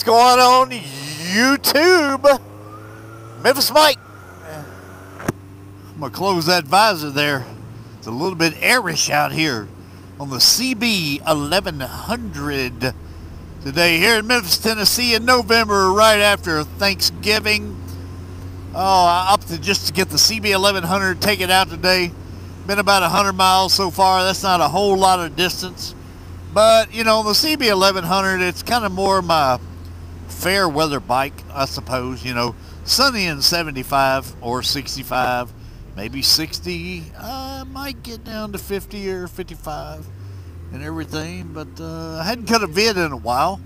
What's going on YouTube? MemphisMike. I'm going to close that visor there. It's a little bit airish out here on the CB 1100 today here in Memphis, Tennessee in November, right after Thanksgiving. Oh, I opted just to get the CB 1100, take it out today. Been about 100 miles so far. That's not a whole lot of distance. But, you know, the CB 1100, it's kind of more my fair weather bike, I suppose. You know, sunny and 75 or 65, maybe 60. I might get down to 50 or 55 and everything. But I hadn't cut a vid in a while.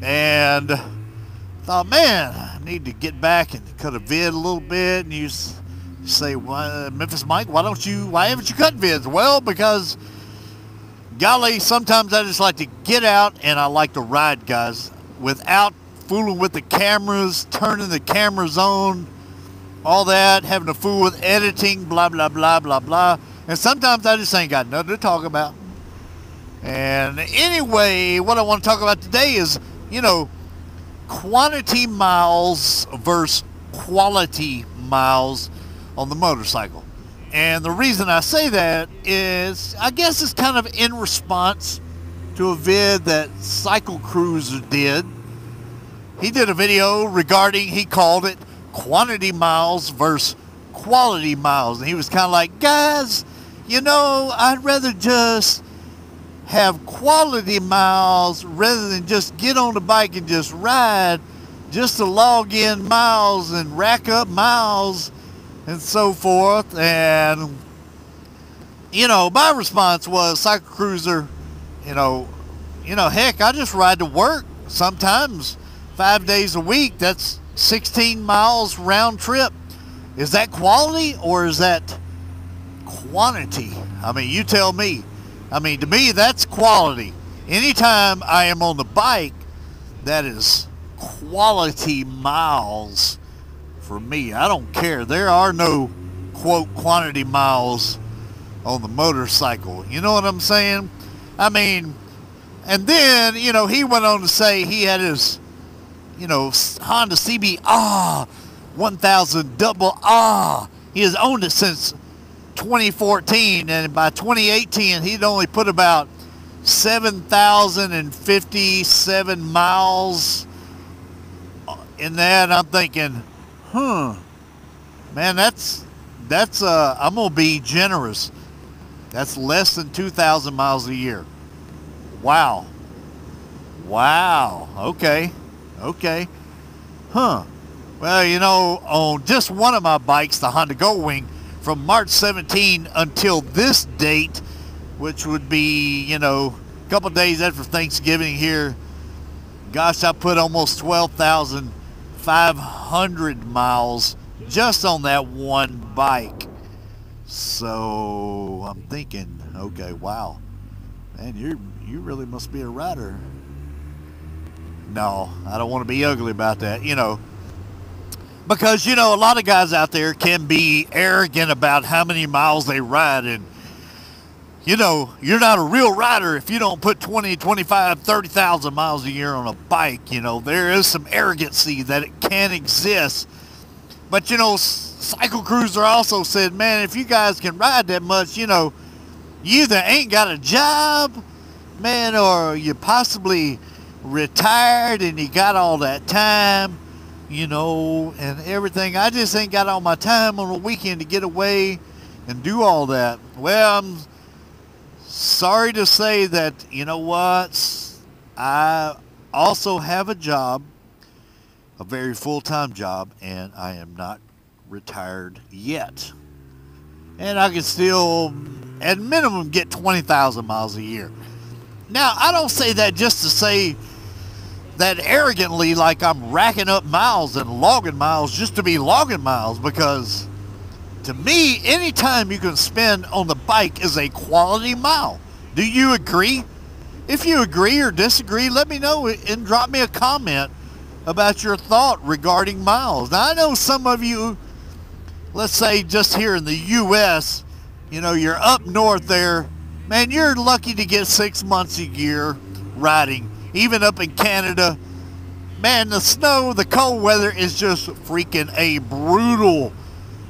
And thought, man, I need to get back and cut a vid a little bit. And you say, MemphisMike, why haven't you cut vids? Well, because golly, sometimes I just like to get out and I like to ride, guys, without fooling with the cameras, turning the cameras on, all that, having to fool with editing, blah, blah, blah, blah, blah. And sometimes I just ain't got nothing to talk about. And anyway, what I want to talk about today is, you know, quantity miles versus quality miles on the motorcycle. And the reason I say that is, I guess it's kind of in response to a vid that Cycle Cruiser did. He did a video regarding, he called it quantity miles versus quality miles. And he was kind of like, guys, you know, I'd rather just have quality miles rather than just get on the bike and just ride, just to log in miles and rack up miles and so forth. And you know, my response was, Cycle Cruiser, you know, heck, I just ride to work sometimes 5 days a week. That's 16 miles round trip. Is that quality or is that quantity? I mean, you tell me. I mean, to me, that's quality. Anytime I am on the bike, that is quality miles for me. I don't care. There are no, quote, quantity miles on the motorcycle. You know what I'm saying? I mean, and then, you know, he went on to say he had his, you know, Honda CB 1000 double he has owned it since 2014, and by 2018 he'd only put about 7,057 miles in that. I'm thinking, man, that's I'm gonna be generous. That's less than 2,000 miles a year. Wow. Okay. Well, you know, on just one of my bikes, the Honda Goldwing, from March 17 until this date, which would be, you know, a couple days after Thanksgiving here, gosh, I put almost 12,500 miles just on that one bike. So I'm thinking, okay, wow, man, you really must be a rider. No, I don't want to be ugly about that, you know, because, you know, a lot of guys out there can be arrogant about how many miles they ride. And, you know, you're not a real rider if you don't put 20, 25, 30,000 miles a year on a bike. You know, there is some arrogancy that it can exist. But, you know, Cycle Cruiser also said, man, if you guys can ride that much, you know, you either ain't got a job, man, or you possibly retired and you got all that time, you know, and everything. I just ain't got all my time on a weekend to get away and do all that. Well, I'm sorry to say that, you know what, I also have a job, a very full-time job, and I am not retired yet. And I can still, at minimum, get 20,000 miles a year. Now, I don't say that just to say that arrogantly, like I'm racking up miles and logging miles just to be logging miles, because to me, any time you can spend on the bike is a quality mile. Do you agree? If you agree or disagree, let me know and drop me a comment about your thought regarding miles. Now, I know some of you, let's say just here in the U.S., you know, you're up north there, man, you're lucky to get 6 months a year riding. Even up in Canada, man, the snow, the cold weather is just freaking a brutal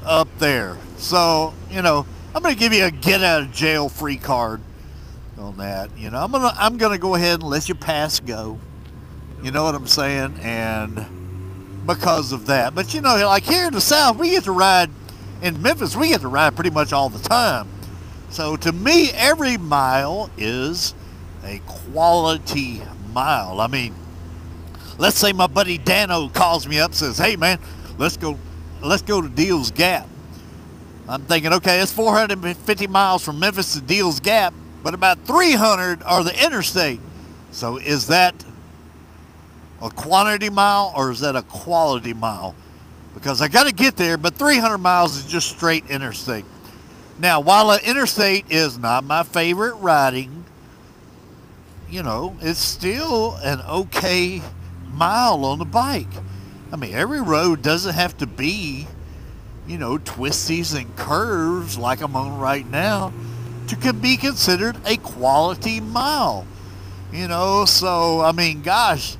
up there. So, you know, I'm going to give you a get out of jail free card on that. You know, I'm gonna go ahead and let you pass go. You know what I'm saying? And because of that. But you know, like here in the South, we get to ride in Memphis, we get to ride pretty much all the time. So to me, every mile is a quality mile. I mean, let's say my buddy Dano calls me up, says, hey man, let's go to Deals Gap. I'm thinking, okay, it's 450 miles from Memphis to Deals Gap, but about 300 are the interstate. So is that a quantity mile or is that a quality mile? Because I got to get there, but 300 miles is just straight interstate. Now, while an interstate is not my favorite riding, you know, it's still an okay mile on the bike. I mean, every road doesn't have to be, you know, twisties and curves like I'm on right now to be considered a quality mile. You know, so, I mean, gosh,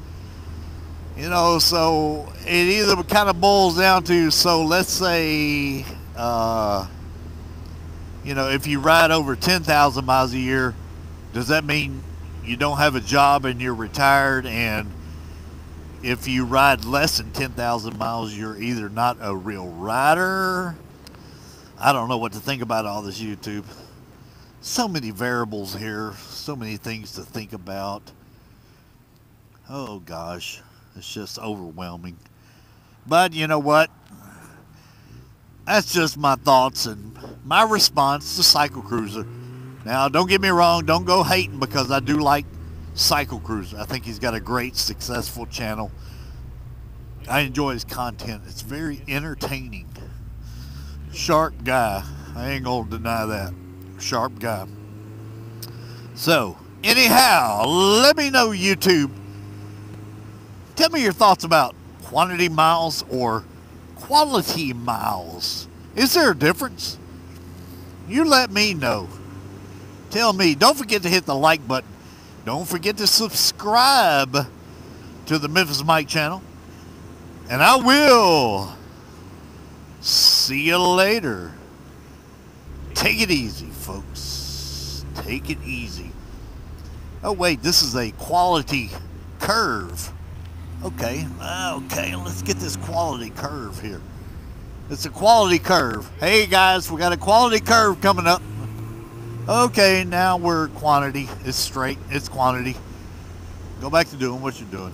you know, so it either kind of boils down to, so let's say, you know, if you ride over 10,000 miles a year, does that mean you don't have a job and you're retired? And if you ride less than 10,000 miles, you're either not a real rider. I don't know what to think about all this YouTube. So many variables here, so many things to think about. Oh gosh, it's just overwhelming. But you know what? That's just my thoughts and my response to Cycle Cruiser. Now, don't get me wrong, don't go hating, because I do like Cycle Cruiser. I think he's got a great, successful channel. I enjoy his content. It's very entertaining. Sharp guy. I ain't gonna deny that. Sharp guy. So, anyhow, let me know, YouTube. Tell me your thoughts about quantity miles or quality miles. Is there a difference? You let me know. Tell me. Don't forget to hit the like button. Don't forget to subscribe to the MemphisMike channel. And I will see you later. Take it easy, folks. Take it easy. Oh, wait, this is a quality curve. Okay, let's get this quality curve here. It's a quality curve. Hey, guys, we got a quality curve coming up. Okay, now we're quantity. It's straight. It's quantity. Go back to doing what you're doing.